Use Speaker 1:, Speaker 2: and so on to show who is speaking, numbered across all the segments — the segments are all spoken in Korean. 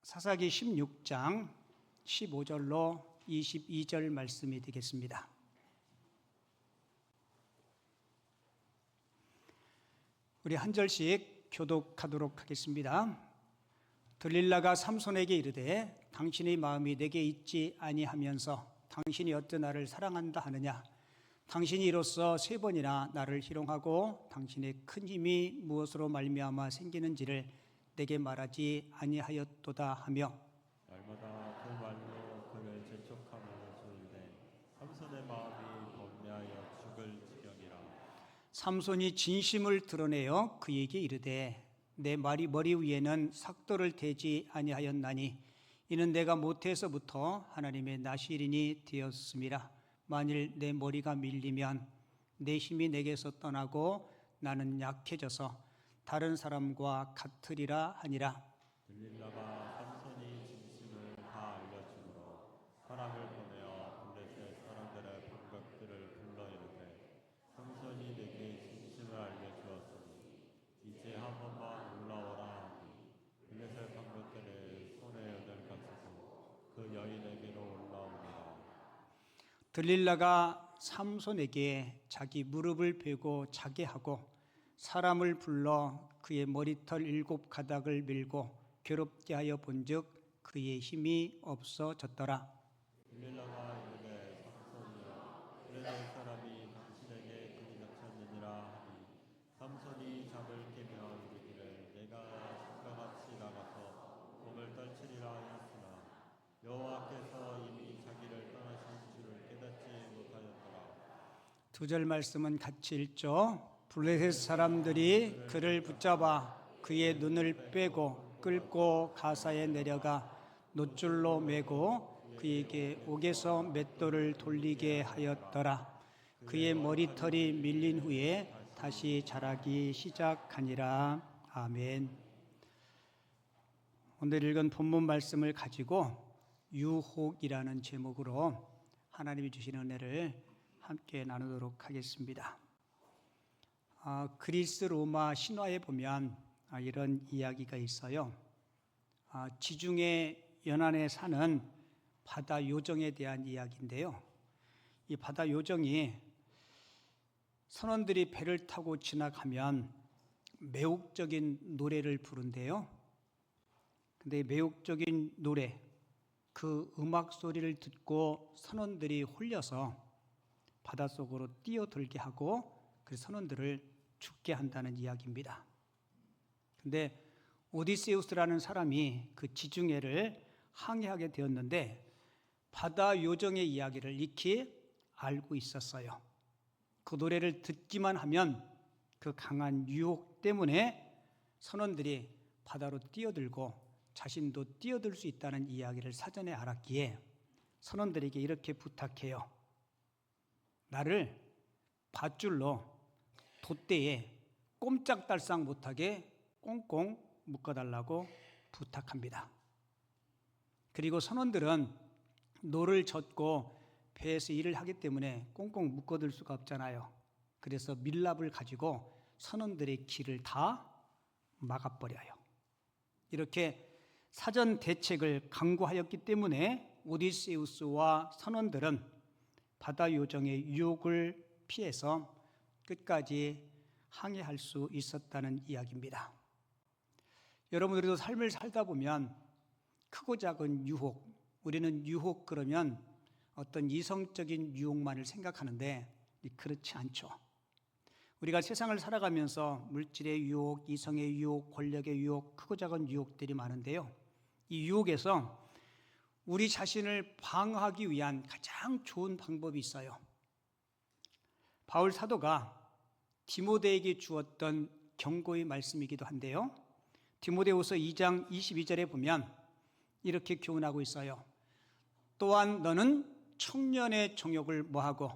Speaker 1: 사사기 16장 15절로 22절 말씀이 되겠습니다. 우리 한 절씩 교독하도록 하겠습니다. 들릴라가 삼손에게 이르되 당신의 마음이 내게 있지 아니하면서 당신이 어찌 나를 사랑한다 하느냐. 당신이 이로써 3번이나 나를 희롱하고 당신의 큰 힘이 무엇으로 말미암아 생기는지를 내게 말하지 아니하였도다 하며
Speaker 2: 날마다 그 말로 그를 재촉하며 주는데 삼손의 마음이 번뇌하여 죽을 지경이라.
Speaker 1: 삼손이 진심을 드러내어 그에게 이르되 내 말이 머리 위에는 삭도를 대지 아니하였나니 이는 내가 모태에서부터 하나님의 나시린이 되었음이라. 만일 내 머리가 밀리면 내 힘이 내게서 떠나고 나는 약해져서 다른 사람과 같으리라 하니라.
Speaker 2: 들릴라가 삼손이 진심을 다 알려주므로 사람을 보내어 블레셋 사람들의 방백들을 불러 이르되 삼손이 내게 진심을 알려주었으니 이제 한 번만 올라오라 하니 블레셋 방백들의 손에 여덟 가지고 그 여인에게로 올라옵니다.
Speaker 1: 들릴라가 삼손에게 자기 무릎을 베고 자게 하고 사람을 불러 그의 머리털 7가닥을 밀고 괴롭게 하여 본즉 그의 힘이 없어졌더라.
Speaker 2: 들릴라가 이르되 삼손이여 블레셋 사람이 당신에게 그리 닥쳤느니라 하니 삼손이 잠을 깨며 이르기를 내가 신과 같이 나가서 몸을 떨치리라 하였으나 여호와께서 이미 자기를 떠나신 줄을 깨닫지 못하였더라.
Speaker 1: 2절 말씀은 같이 읽죠. 블레셋 사람들이 그를 붙잡아 그의 눈을 빼고 끌고 가사에 내려가 놋줄로 매고 그에게 옥에서 맷돌을 돌리게 하였더라. 그의 머리털이 밀린 후에 다시 자라기 시작하니라. 아멘. 오늘 읽은 본문 말씀을 가지고 유혹이라는 제목으로 하나님이 주신 은혜를 함께 나누도록 하겠습니다. 그리스 로마 신화에 보면 이런 이야기가 있어요. 지중해 연안에 사는 바다 요정에 대한 이야기인데요. 이 바다 요정이 선원들이 배를 타고 지나가면 매혹적인 노래를 부른대요. 근데 매혹적인 노래, 그 음악 소리를 듣고 선원들이 홀려서 바닷속으로 뛰어들게 하고 그 선원들을 죽게 한다는 이야기입니다. 근데 오디세우스라는 사람이 그 지중해를 항해하게 되었는데 바다 요정의 이야기를 익히 알고 있었어요. 그 노래를 듣기만 하면 그 강한 유혹 때문에 선원들이 바다로 뛰어들고 자신도 뛰어들 수 있다는 이야기를 사전에 알았기에 선원들에게 이렇게 부탁해요. 나를 밧줄로 돛대에 꼼짝달싹 못하게 꽁꽁 묶어달라고 부탁합니다. 그리고 선원들은 노를 젓고 배에서 일을 하기 때문에 꽁꽁 묶어둘 수가 없잖아요. 그래서 밀랍을 가지고 선원들의 길을 다 막아버려요. 이렇게 사전 대책을 강구하였기 때문에 오디세우스와 선원들은 바다 요정의 유혹을 피해서 끝까지 항해할 수 있었다는 이야기입니다. 여러분들도 삶을 살다 보면 크고 작은 유혹, 우리는 유혹 그러면 어떤 이성적인 유혹만을 생각하는데 그렇지 않죠. 우리가 세상을 살아가면서 물질의 유혹, 이성의 유혹, 권력의 유혹, 크고 작은 유혹들이 많은데요. 이 유혹에서 우리 자신을 방어하기 위한 가장 좋은 방법이 있어요. 바울 사도가 디모데에게 주었던 경고의 말씀이기도 한데요. 디모데후서 2장 22절에 보면 이렇게 교훈하고 있어요. 또한 너는 청년의 정욕을 뭐하고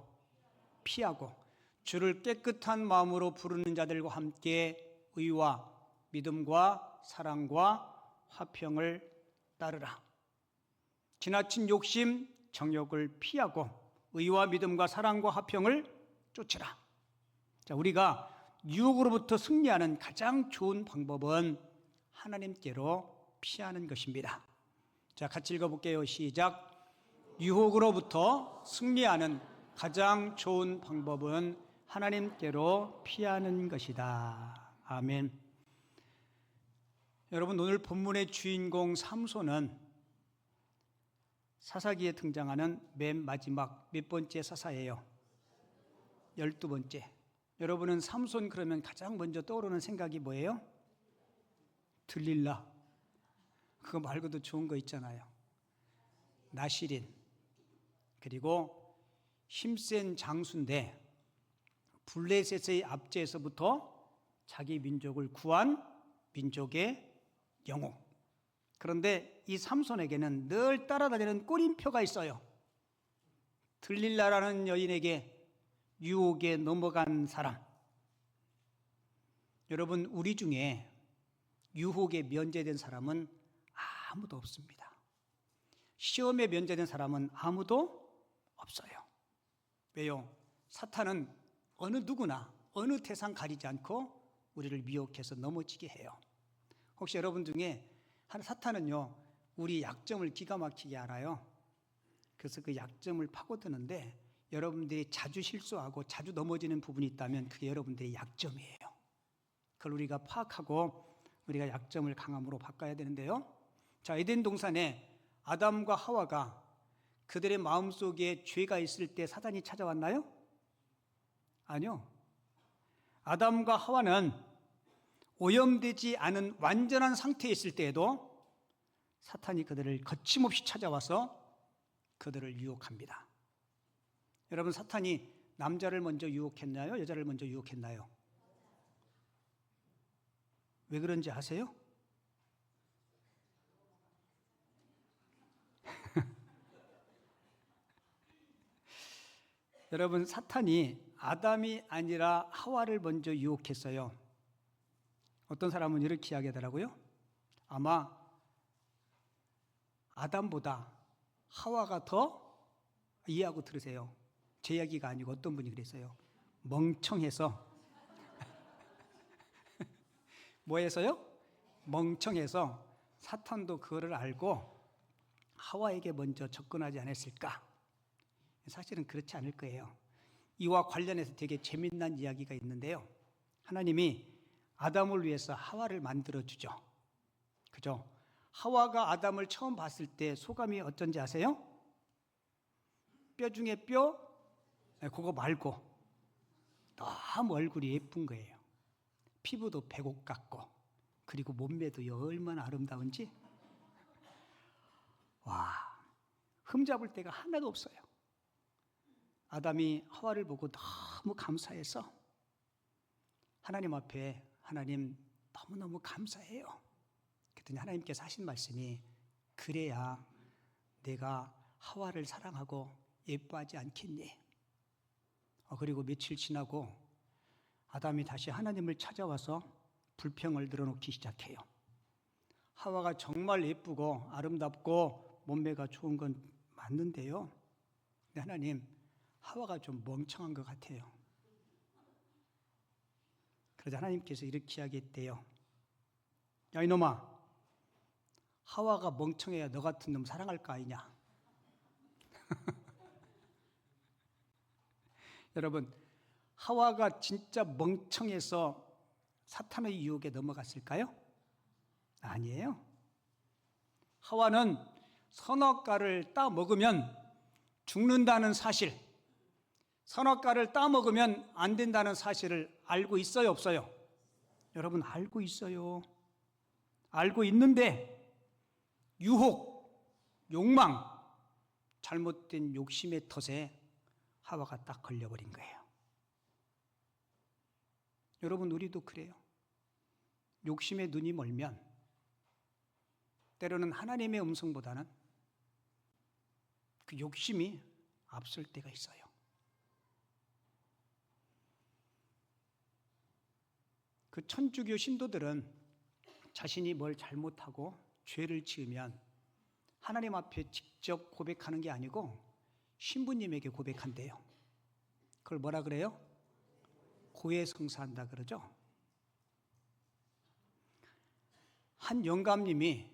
Speaker 1: 피하고 주를 깨끗한 마음으로 부르는 자들과 함께 의와 믿음과 사랑과 화평을 따르라. 지나친 욕심, 정욕을 피하고 의와 믿음과 사랑과 화평을 쫓으라. 자, 우리가 유혹으로부터 승리하는 가장 좋은 방법은 하나님께로 피하는 것입니다. 자, 같이 읽어볼게요. 시작. 유혹으로부터 승리하는 가장 좋은 방법은 하나님께로 피하는 것이다. 아멘. 여러분, 오늘 본문의 주인공 삼손은 사사기에 등장하는 맨 마지막 몇 번째 사사예요? 12번째. 여러분은 삼손 그러면 가장 먼저 떠오르는 생각이 뭐예요? 들릴라. 그거 말고도 좋은 거 있잖아요. 나시린. 그리고 힘센 장수인데 블레셋의 압제에서부터 자기 민족을 구한 민족의 영웅. 그런데 이 삼손에게는 늘 따라다니는 꼬림표가 있어요. 들릴라라는 여인에게 유혹에 넘어간 사람. 여러분, 우리 중에 유혹에 면제된 사람은 아무도 없습니다. 시험에 면제된 사람은 아무도 없어요. 왜요? 사탄은 어느 누구나 어느 태상 가리지 않고 우리를 미혹해서 넘어지게 해요. 혹시 여러분 중에 사탄은요, 우리 약점을 기가 막히게 알아요. 그래서 그 약점을 파고드는데 여러분들이 자주 실수하고 자주 넘어지는 부분이 있다면 그게 여러분들의 약점이에요. 그걸 우리가 파악하고 우리가 약점을 강함으로 바꿔야 되는데요. 자, 에덴 동산에 아담과 하와가 그들의 마음속에 죄가 있을 때 사단이 찾아왔나요? 아니요. 아담과 하와는 오염되지 않은 완전한 상태에 있을 때에도 사탄이 그들을 거침없이 찾아와서 그들을 유혹합니다. 여러분, 사탄이 남자를 먼저 유혹했나요? 여자를 먼저 유혹했나요? 왜 그런지 아세요? 여러분, 사탄이 아담이 아니라 하와를 먼저 유혹했어요. 어떤 사람은 이렇게 이야기하더라고요. 아마 아담보다 하와가 더 이해하고 들으세요. 제 이야기가 아니고 어떤 분이 그랬어요. 멍청해서 뭐해서요? 멍청해서 사탄도 그거를 알고 하와에게 먼저 접근하지 않았을까? 사실은 그렇지 않을 거예요. 이와 관련해서 되게 재미난 이야기가 있는데요. 하나님이 아담을 위해서 하와를 만들어주죠. 그죠? 하와가 아담을 처음 봤을 때 소감이 어쩐지 아세요? 뼈 중에 뼈? 그거 말고 너무 얼굴이 예쁜 거예요. 피부도 백옥 같고 그리고 몸매도 얼마나 아름다운지 와, 흠잡을 데가 하나도 없어요. 아담이 하와를 보고 너무 감사해서 하나님 앞에 하나님 너무너무 감사해요. 그랬더니 하나님께서 하신 말씀이 그래야 내가 하와를 사랑하고 예뻐하지 않겠니? 그리고 며칠 지나고 아담이 다시 하나님을 찾아와서 불평을 늘어놓기 시작해요. 하와가 정말 예쁘고 아름답고 몸매가 좋은 건 맞는데요. 근데 하나님, 하와가 좀 멍청한 것 같아요. 그러자 하나님께서 이렇게 이야기했대요. 야, 이놈아, 하와가 멍청해야 너 같은 놈 사랑할 거 아니냐? 여러분, 하와가 진짜 멍청해서 사탄의 유혹에 넘어갔을까요? 아니에요. 하와는 선악과를 따 먹으면 죽는다는 사실, 선악과를 따 먹으면 안 된다는 사실을 알고 있어요, 없어요? 여러분, 알고 있어요. 알고 있는데 유혹, 욕망, 잘못된 욕심의 덫에 하와가 딱 걸려버린 거예요. 여러분, 우리도 그래요. 욕심에 눈이 멀면 때로는 하나님의 음성보다는 그 욕심이 앞설 때가 있어요. 그 천주교 신도들은 자신이 뭘 잘못하고 죄를 지으면 하나님 앞에 직접 고백하는 게 아니고 신부님에게 고백한대요. 그걸 뭐라 그래요? 고해성사한다 그러죠. 한 영감님이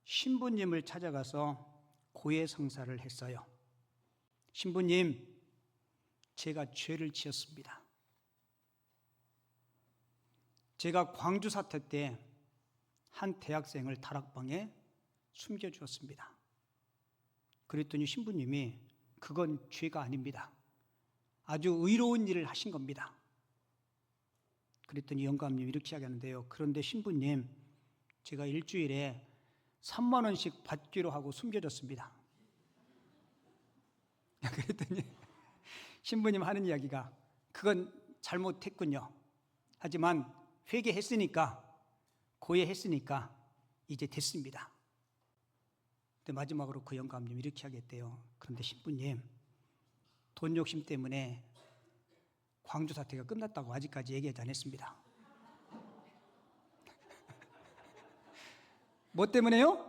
Speaker 1: 신부님을 찾아가서 고해성사를 했어요. 신부님, 제가 죄를 지었습니다. 제가 광주 사태 때 한 대학생을 다락방에 숨겨주었습니다. 그랬더니 신부님이 그건 죄가 아닙니다. 아주 의로운 일을 하신 겁니다. 그랬더니 영감님이 이렇게 이야기하는데요. 그런데 신부님, 제가 일주일에 3만 원씩 받기로 하고 숨겨줬습니다. 그랬더니 신부님 하는 이야기가 그건 잘못했군요. 하지만 회개했으니까, 고해했으니까 이제 됐습니다. 근데 마지막으로 그 영감님이 이렇게 하겠대요. 그런데 신부님, 돈 욕심 때문에 광주 사태가 끝났다고 아직까지 얘기하지 않았습니다. 뭐 때문에요?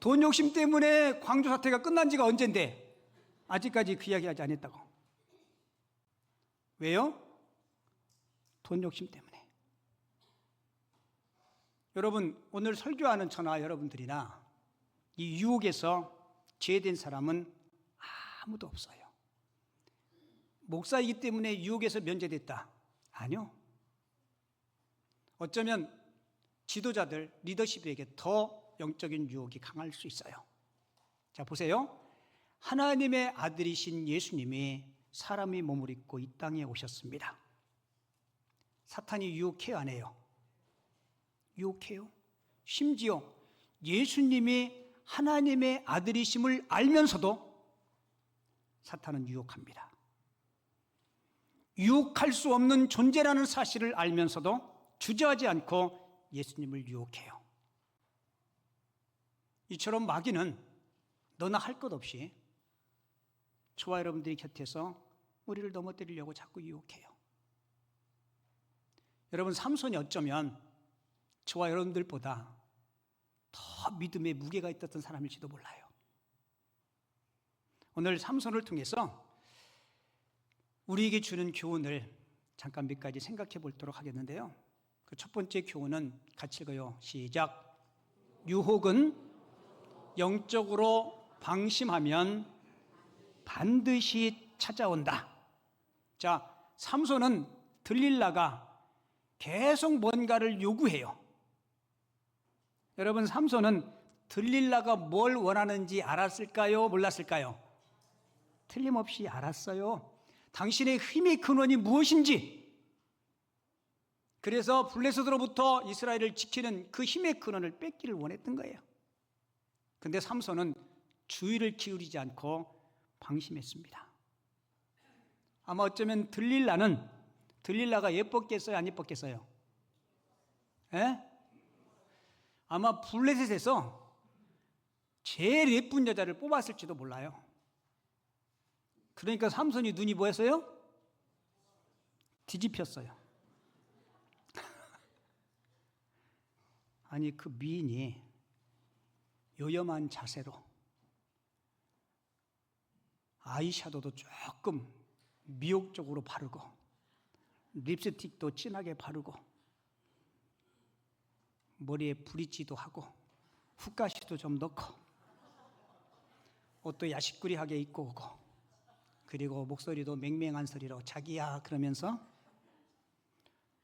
Speaker 1: 돈 욕심 때문에 광주 사태가 끝난 지가 언젠데 아직까지 그 이야기 하지 않았다고. 왜요? 돈 욕심 때문에. 여러분, 오늘 설교하는 저나 여러분들이나 이 유혹에서 죄된 사람은 아무도 없어요. 목사이기 때문에 유혹에서 면제됐다. 아니요. 어쩌면 지도자들, 리더십에게 더 영적인 유혹이 강할 수 있어요. 자, 보세요. 하나님의 아들이신 예수님이 사람의 몸을 입고 이 땅에 오셨습니다. 사탄이 유혹해요, 안 해요? 유혹해요. 심지어 예수님이 하나님의 아들이심을 알면서도 사탄은 유혹합니다. 유혹할 수 없는 존재라는 사실을 알면서도 주저하지 않고 예수님을 유혹해요. 이처럼 마귀는 너나 할 것 없이 저와 여러분들이 곁에서 우리를 넘어뜨리려고 자꾸 유혹해요. 여러분, 삼손이 어쩌면 저와 여러분들보다 더 믿음의 무게가 있었던 사람일지도 몰라요. 오늘 삼손을 통해서 우리에게 주는 교훈을 잠깐 몇 가지 생각해 보도록 하겠는데요. 그 첫 번째 교훈은 같이 읽어요. 시작. 유혹은 영적으로 방심하면 반드시 찾아온다. 자, 삼손은 들릴라가 계속 뭔가를 요구해요. 여러분, 삼손은 들릴라가 뭘 원하는지 알았을까요? 몰랐을까요? 틀림없이 알았어요. 당신의 힘의 근원이 무엇인지. 그래서 블레셋으로부터 이스라엘을 지키는 그 힘의 근원을 뺏기를 원했던 거예요. 그런데 삼손은 주의를 기울이지 않고 방심했습니다. 아마 어쩌면 들릴라가 예뻤겠어요? 안 예뻤겠어요? 예? 아마 블레셋에서 제일 예쁜 여자를 뽑았을지도 몰라요. 그러니까 삼손이 눈이 뭐였어요? 뒤집혔어요. 아니, 그 미인이 요염한 자세로 아이샤도도 조금 미혹적으로 바르고 립스틱도 진하게 바르고 머리에 브릿지도 하고 훅가시도 좀 넣고 옷도 야식꾸리하게 입고 오고 그리고 목소리도 맹맹한 소리로 자기야 그러면서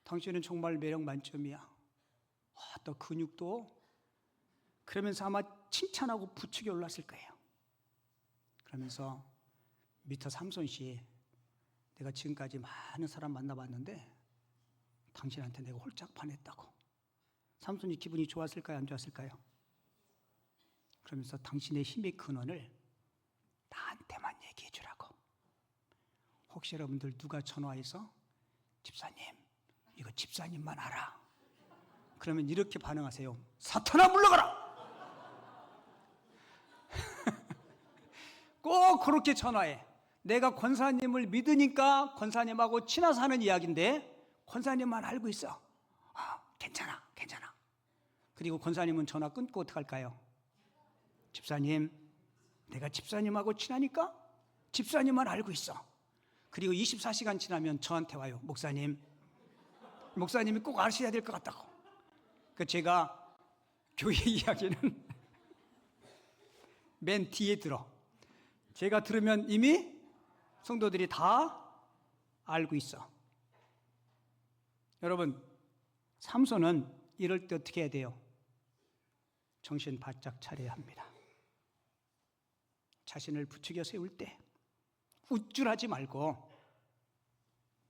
Speaker 1: 당신은 정말 매력 만점이야. 또 근육도 그러면서 아마 칭찬하고 부축이 올랐을 거예요. 그러면서 미터 삼손 씨, 내가 지금까지 많은 사람 만나봤는데 당신한테 내가 홀짝 반했다고. 삼손이 기분이 좋았을까요? 안 좋았을까요? 그러면서 당신의 힘의 근원을 나한테만 얘기해 주라고. 혹시 여러분들 누가 전화해서 집사님, 이거 집사님만 알아. 그러면 이렇게 반응하세요. 사탄아 물러가라! 꼭 그렇게 전화해. 내가 권사님을 믿으니까 권사님하고 친해서 하는 이야기인데 권사님만 알고 있어. 괜찮아. 그리고 권사님은 전화 끊고 어떡할까요? 집사님, 내가 집사님하고 친하니까 집사님만 알고 있어. 그리고 24시간 지나면 저한테 와요. 목사님이 꼭 아셔야 될 것 같다고. 제가 교회 이야기는 맨 뒤에 들어. 제가 들으면 이미 성도들이 다 알고 있어. 여러분, 삼손은 이럴 때 어떻게 해야 돼요? 정신 바짝 차려야 합니다. 자신을 부추겨 세울 때 우쭐하지 말고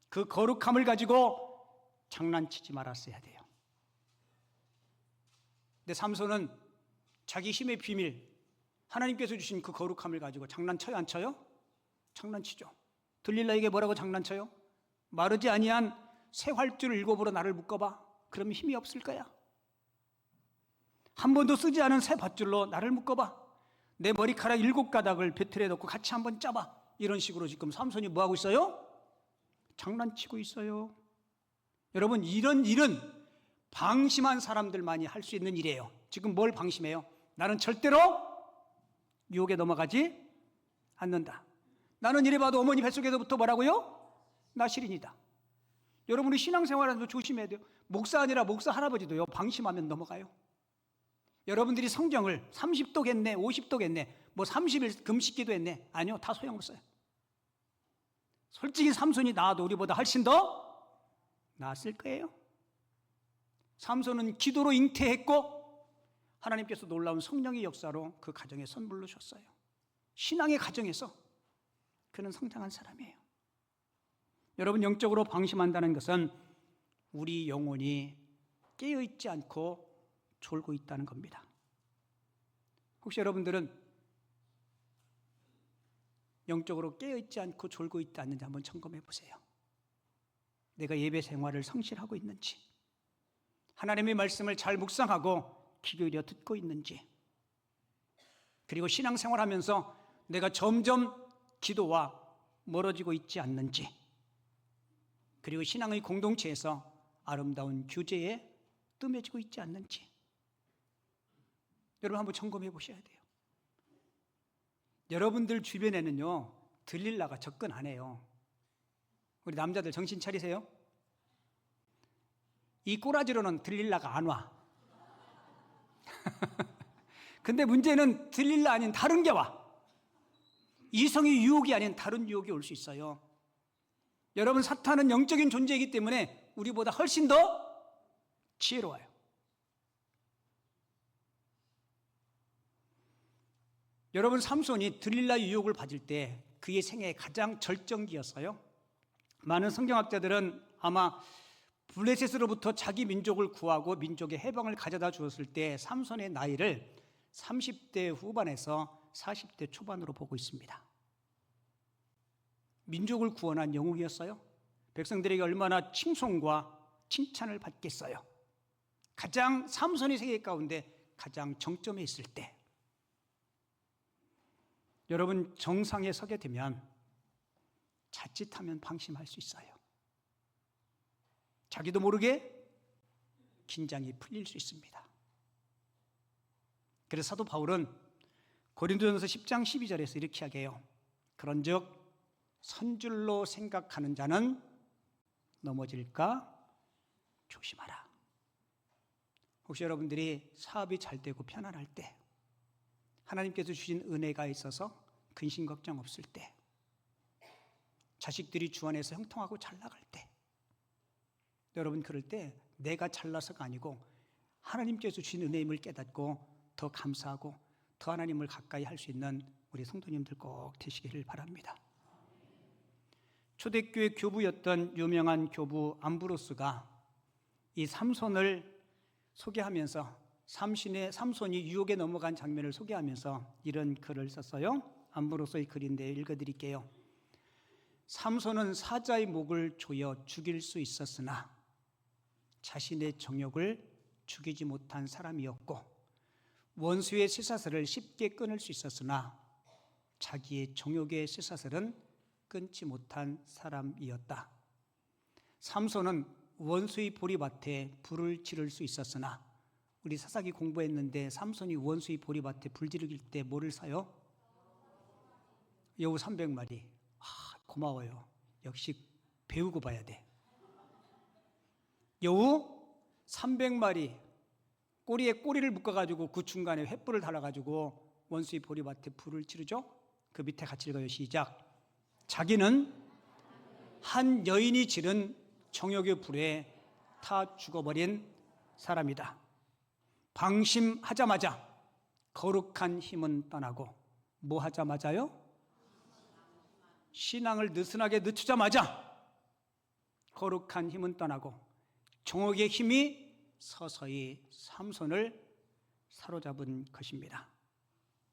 Speaker 1: 그 거룩함을 가지고 장난치지 말았어야 돼요. 근데 삼손은 자기 힘의 비밀, 하나님께서 주신 그 거룩함을 가지고 장난쳐요, 안 쳐요? 장난치죠. 들릴라에게 뭐라고 장난쳐요? 마르지 아니한 새 활주를 7으로 나를 묶어봐. 그러면 힘이 없을 거야. 한 번도 쓰지 않은 새 밧줄로 나를 묶어봐. 내 머리카락 7가닥을 배틀에 넣고 같이 한번 짜봐. 이런 식으로 지금 삼손이 뭐하고 있어요? 장난치고 있어요. 여러분, 이런 일은 방심한 사람들만이 할 수 있는 일이에요. 지금 뭘 방심해요? 나는 절대로 유혹에 넘어가지 않는다. 나는 이래봐도 어머니 뱃속에서부터 뭐라고요? 나실인이다. 여러분이 신앙생활하면서 조심해야 돼요. 목사 아니라 목사 할아버지도요, 방심하면 넘어가요. 여러분들이 성경을 30도겠네, 50도겠네, 뭐 30일 금식기도 했네. 아니요, 다 소용없어요. 솔직히 삼손이 나아도 우리보다 훨씬 더 나았을 거예요. 삼손은 기도로 잉태했고 하나님께서 놀라운 성령의 역사로 그 가정에 선물로 줬어요. 신앙의 가정에서 그는 성장한 사람이에요. 여러분, 영적으로 방심한다는 것은 우리 영혼이 깨어있지 않고 졸고 있다는 겁니다. 혹시 여러분들은 영적으로 깨어있지 않고 졸고 있지 않는지 한번 점검해 보세요. 내가 예배 생활을 성실하고 있는지, 하나님의 말씀을 잘 묵상하고 귀 기울여 듣고 있는지, 그리고 신앙생활하면서 내가 점점 기도와 멀어지고 있지 않는지, 그리고 신앙의 공동체에서 아름다운 교제에 뜸해지고 있지 않는지 여러분 한번 점검해 보셔야 돼요. 여러분들 주변에는요, 들릴라가 접근 안 해요. 우리 남자들 정신 차리세요. 이 꼬라지로는 들릴라가 안 와. 근데 문제는 들릴라 아닌 다른 게 와. 이성의 유혹이 아닌 다른 유혹이 올 수 있어요. 여러분, 사탄은 영적인 존재이기 때문에 우리보다 훨씬 더 지혜로워요. 여러분, 삼손이 들릴라 유혹을 받을 때 그의 생애의 가장 절정기였어요. 많은 성경학자들은 아마 블레셋으로부터 자기 민족을 구하고 민족의 해방을 가져다 주었을 때 삼손의 나이를 30대 후반에서 40대 초반으로 보고 있습니다. 민족을 구원한 영웅이었어요. 백성들에게 얼마나 칭송과 칭찬을 받겠어요. 가장 삼손의 세계 가운데 가장 정점에 있을 때, 여러분, 정상에 서게 되면 자칫하면 방심할 수 있어요. 자기도 모르게 긴장이 풀릴 수 있습니다. 그래서 사도 바울은 고린도전서 10장 12절에서 이렇게 하게요. 그런즉 선줄로 생각하는 자는 넘어질까 조심하라. 혹시 여러분들이 사업이 잘 되고 편안할 때, 하나님께서 주신 은혜가 있어서 근심 걱정 없을 때, 자식들이 주 안에서 형통하고 잘 나갈 때, 여러분, 그럴 때 내가 잘나서가 아니고 하나님께서 주신 은혜임을 깨닫고 더 감사하고 더 하나님을 가까이 할 수 있는 우리 성도님들 꼭 되시기를 바랍니다. 초대교회 교부였던 유명한 교부 암브로스가 이 삼손을 소개하면서 삼손이 유혹에 넘어간 장면을 소개하면서 이런 글을 썼어요. 암브로스의 글인데 읽어드릴게요. 삼손은 사자의 목을 조여 죽일 수 있었으나 자신의 정욕을 죽이지 못한 사람이었고, 원수의 쇠사슬을 쉽게 끊을 수 있었으나 자기의 정욕의 쇠사슬은 끊지 못한 사람이었다. 삼손은 원수의 보리밭에 불을 지를 수 있었으나, 우리 사사기 공부했는데 삼손이 원수의 보리밭에 불 지르길 때 뭐를 사요? 여우 300마리. 고마워요. 역시 배우고 봐야 돼. 여우 300마리 꼬리에 꼬리를 묶어가지고 그 중간에 횃불을 달아가지고 원수의 보리밭에 불을 지르죠. 그 밑에 같이 읽어요. 시작. 자기는 한 여인이 지른 정욕의 불에 타 죽어버린 사람이다. 방심하자마자 거룩한 힘은 떠나고 뭐 하자마자요? 신앙을 느슨하게 늦추자마자 거룩한 힘은 떠나고 정욕의 힘이 서서히 삼손을 사로잡은 것입니다.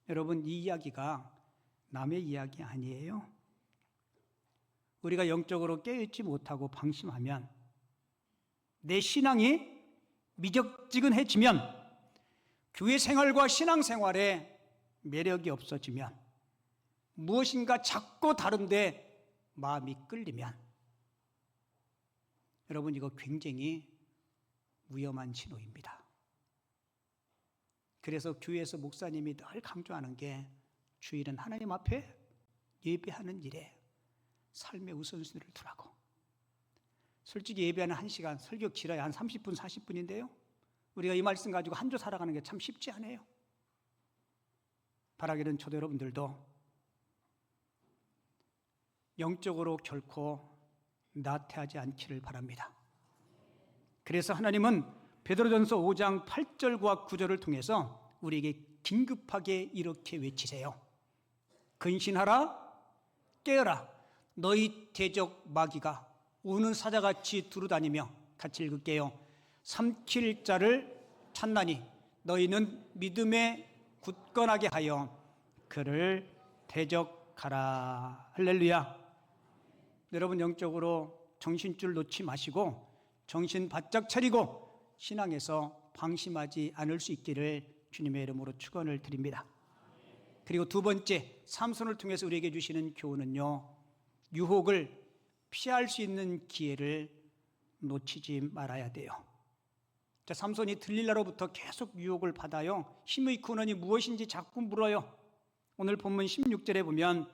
Speaker 1: 여러분, 이 이야기가 남의 이야기 아니에요. 우리가 영적으로 깨어있지 못하고 방심하면, 내 신앙이 미적지근해지면, 교회 생활과 신앙 생활에 매력이 없어지면, 무엇인가 작고 다른데 마음이 끌리면, 여러분, 이거 굉장히 위험한 신호입니다. 그래서 교회에서 목사님이 늘 강조하는 게, 주일은 하나님 앞에 예배하는 일에 삶의 우선순위를 두라고. 솔직히 예배하는 1시간, 설교 길어야 한 30분, 40분인데요. 우리가 이 말씀 가지고 한 주 살아가는 게 참 쉽지 않아요. 바라기는 저도 여러분들도 영적으로 결코 나태하지 않기를 바랍니다. 그래서 하나님은 베드로전서 5장 8절과 9절을 통해서 우리에게 긴급하게 이렇게 외치세요. 근신하라, 깨어라. 너희 대적 마귀가 우는 사자같이 두루다니며, 같이 읽을게요. 삼킬 자를 찾나니 너희는 믿음에 굳건하게 하여 그를 대적하라. 할렐루야. 여러분, 영적으로 정신줄 놓지 마시고 정신 바짝 차리고 신앙에서 방심하지 않을 수 있기를 주님의 이름으로 축원을 드립니다. 그리고 두 번째, 삼손을 통해서 우리에게 주시는 교훈은요, 유혹을 피할 수 있는 기회를 놓치지 말아야 돼요. 자, 삼손이 들릴라로부터 계속 유혹을 받아요. 힘의 근원이 무엇인지 자꾸 물어요. 오늘 본문 16절에 보면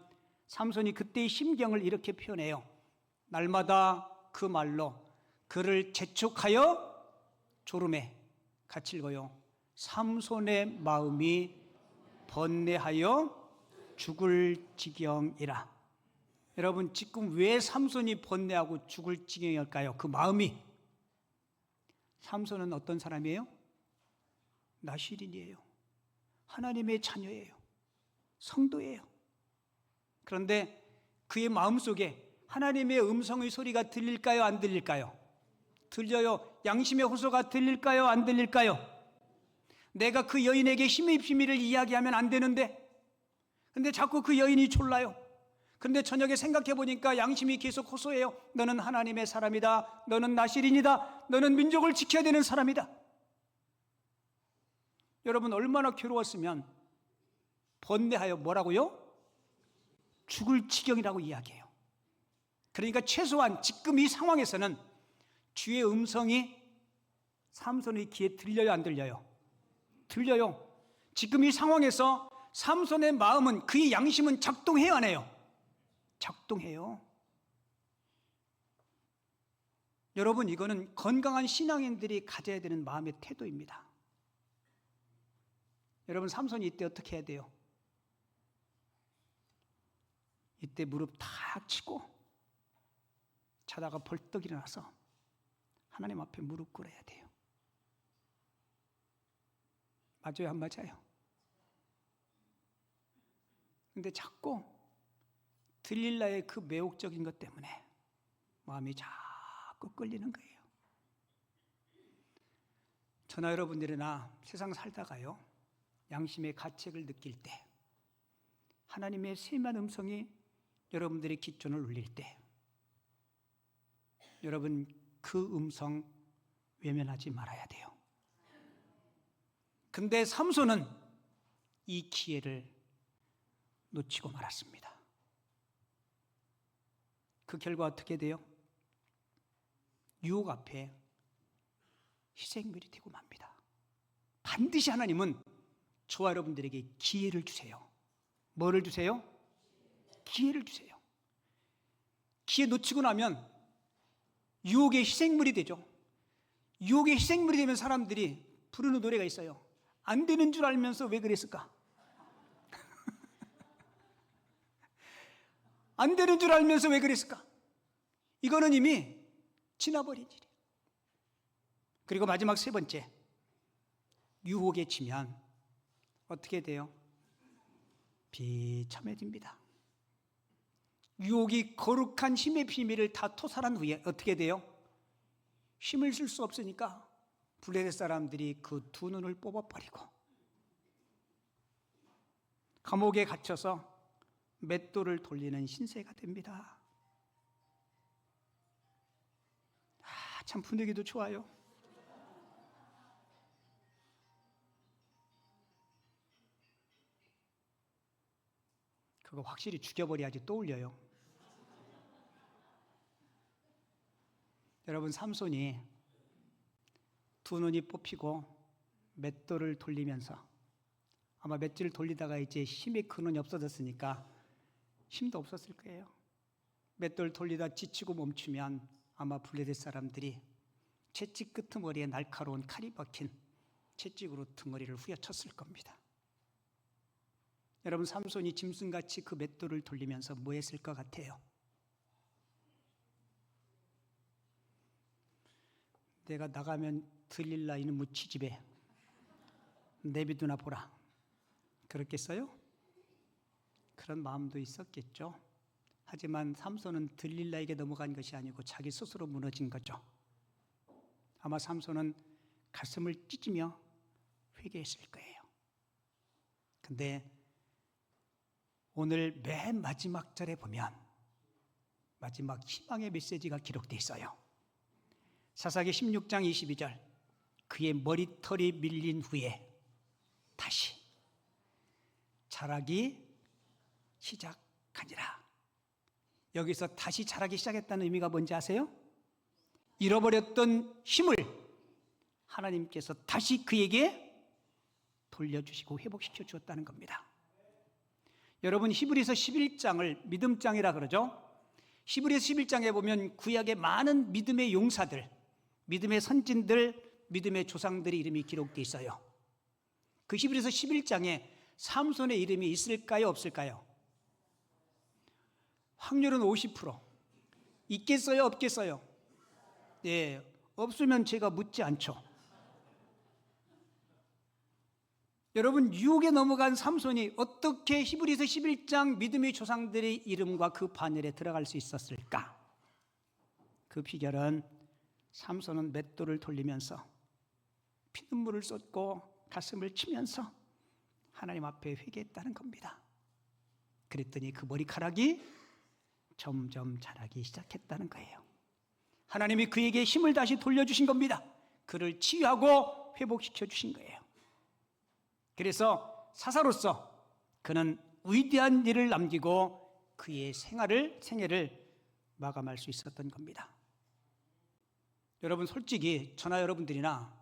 Speaker 1: 삼손이 그때의 심경을 이렇게 표현해요. 날마다 그 말로 그를 재촉하여 졸음해. 같이 읽어요. 삼손의 마음이 번뇌하여 죽을 지경이라. 여러분, 지금 왜 삼손이 번뇌하고 죽을 지경일까요? 그 마음이. 삼손은 어떤 사람이에요? 나실인이에요. 하나님의 자녀예요. 성도예요. 그런데 그의 마음속에 하나님의 음성의 소리가 들릴까요? 안 들릴까요? 들려요. 양심의 호소가 들릴까요? 안 들릴까요? 내가 그 여인에게 힘의 비밀을 이야기하면 안 되는데, 근데 자꾸 그 여인이 졸라요. 근데 저녁에 생각해 보니까 양심이 계속 호소해요. 너는 하나님의 사람이다. 너는 나실인이다. 너는 민족을 지켜야 되는 사람이다. 여러분, 얼마나 괴로웠으면 번뇌하여 뭐라고요? 죽을 지경이라고 이야기해요. 그러니까 최소한 지금 이 상황에서는 주의 음성이 삼손의 귀에 들려요, 안 들려요? 들려요. 지금 이 상황에서 삼손의 마음은, 그의 양심은 작동해요, 안 해요? 작동해요. 여러분, 이거는 건강한 신앙인들이 가져야 되는 마음의 태도입니다. 여러분, 삼손이 이때 어떻게 해야 돼요? 이때 무릎 탁 치고 자다가 벌떡 일어나서 하나님 앞에 무릎 꿇어야 돼요. 맞아요, 안 맞아요? 근데 자꾸 들릴라의 그 매혹적인 것 때문에 마음이 자꾸 끌리는 거예요. 저나 여러분들이나 세상 살다가요, 양심의 가책을 느낄 때, 하나님의 세미한 음성이 여러분들의 기존을 울릴 때, 여러분, 그 음성 외면하지 말아야 돼요. 근데 삼손은 이 기회를 놓치고 말았습니다. 그 결과 어떻게 돼요? 유혹 앞에 희생물이 되고 맙니다. 반드시 하나님은 저와 여러분들에게 기회를 주세요. 뭐를 주세요? 기회를 주세요. 기회 놓치고 나면 유혹의 희생물이 되죠. 유혹의 희생물이 되면 사람들이 부르는 노래가 있어요. 안 되는 줄 알면서 왜 그랬을까? 안 되는 줄 알면서 왜 그랬을까? 이거는 이미 지나버린 일이에요. 그리고 마지막 세 번째, 유혹에 치면 어떻게 돼요? 비참해집니다. 유혹이 거룩한 힘의 비밀을 다 토살한 후에 어떻게 돼요? 힘을 쓸 수 없으니까 블레셋 사람들이 그 두 눈을 뽑아버리고 감옥에 갇혀서 맷돌을 돌리는 신세가 됩니다. 참 분위기도 좋아요. 그거 확실히 죽여버려야지 떠올려요. 여러분, 삼손이 두 눈이 뽑히고 맷돌을 돌리면서, 아마 맷돌을 돌리다가 이제 힘의 근원이 없어졌으니까 힘도 없었을 거예요. 맷돌 돌리다 지치고 멈추면 아마 블레셋 사람들이 채찍 끄트머리에 날카로운 칼이 박힌 채찍으로 등허리를 후려쳤을 겁니다. 여러분, 삼손이 짐승같이 그 맷돌을 돌리면서 뭐 했을 것 같아요? 내가 나가면 들릴라 이놈의 치집에 내비두나 보라, 그렇겠어요? 그런 마음도 있었겠죠. 하지만 삼손은 들릴라에게 넘어간 것이 아니고 자기 스스로 무너진 거죠. 아마 삼손은 가슴을 찢으며 회개했을 거예요. 근데 오늘 맨 마지막 절에 보면 마지막 희망의 메시지가 기록되어 있어요. 사사기 16장 22절, 그의 머리털이 밀린 후에 다시 자라기 시작하니라. 여기서 다시 자라기 시작했다는 의미가 뭔지 아세요? 잃어버렸던 힘을 하나님께서 다시 그에게 돌려주시고 회복시켜 주었다는 겁니다. 여러분, 히브리서 11장을 믿음장이라 그러죠. 히브리서 11장에 보면 구약의 많은 믿음의 용사들, 믿음의 선진들, 믿음의 조상들의 이름이 기록되어 있어요. 그 히브리서 11장에 삼손의 이름이 있을까요, 없을까요? 확률은 50%. 있겠어요, 없겠어요? 네, 없으면 제가 묻지 않죠. 여러분, 유혹에 넘어간 삼손이 어떻게 히브리서 11장 믿음의 조상들의 이름과 그 반열에 들어갈 수 있었을까? 그 비결은 삼손은 맷돌을 돌리면서 피눈물을 쏟고 가슴을 치면서 하나님 앞에 회개했다는 겁니다. 그랬더니 그 머리카락이 점점 자라기 시작했다는 거예요. 하나님이 그에게 힘을 다시 돌려주신 겁니다. 그를 치유하고 회복시켜 주신 거예요. 그래서 사사로서 그는 위대한 일을 남기고 그의 생애를 마감할 수 있었던 겁니다. 여러분, 솔직히 저나 여러분들이나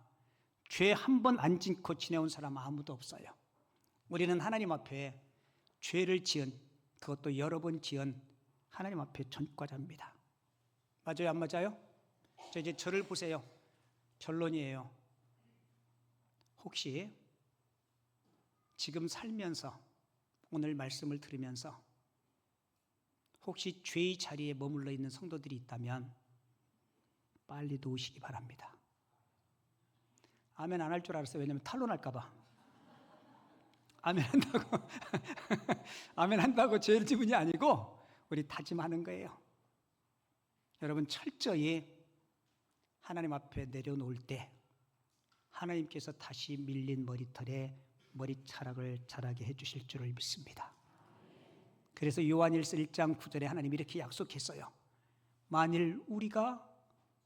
Speaker 1: 죄 한 번 안 짓고 지내온 사람 아무도 없어요. 우리는 하나님 앞에 죄를 지은, 그것도 여러 번 지은 하나님 앞에 전과자입니다. 맞아요, 안 맞아요? 이제 저를 보세요. 결론이에요. 혹시 지금 살면서, 오늘 말씀을 들으면서 혹시 죄의 자리에 머물러 있는 성도들이 있다면 빨리 놓으시기 바랍니다. 아멘 안 할 줄 알았어요. 왜냐하면 탄론할까 봐. 아멘 한다고 아멘 한다고 죄를 지분이 아니고 우리 다짐하는 거예요. 여러분, 철저히 하나님 앞에 내려놓을 때 하나님께서 다시 밀린 머리털에 머리카락을 자라게 해주실 줄을 믿습니다. 그래서 요한일서 1장 9절에 하나님이 이렇게 약속했어요. 만일 우리가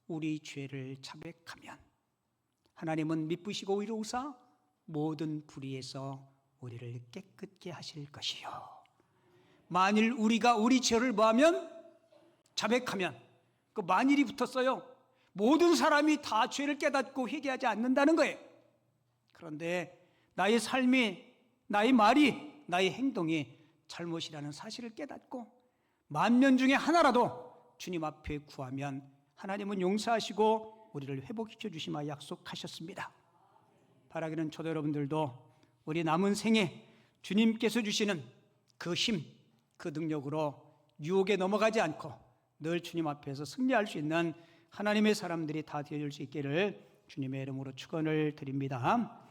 Speaker 1: 우리 죄를 자백하면 하나님은 미쁘시고 의로우사 모든 불의에서 우리를 깨끗게 하실 것이요. 만일 우리가 우리 죄를 뭐하면? 자백하면. 그 만일이 붙었어요. 모든 사람이 다 죄를 깨닫고 회개하지 않는다는 거예요. 그런데 나의 삶이, 나의 말이, 나의 행동이 잘못이라는 사실을 깨닫고 만면 중에 하나라도 주님 앞에 구하면 하나님은 용서하시고 우리를 회복시켜 주시마 약속하셨습니다. 바라기는 저도 여러분들도 우리 남은 생에 주님께서 주시는 그 힘, 그 능력으로 유혹에 넘어가지 않고 늘 주님 앞에서 승리할 수 있는 하나님의 사람들이 다 되어줄 수 있기를 주님의 이름으로 축원을 드립니다.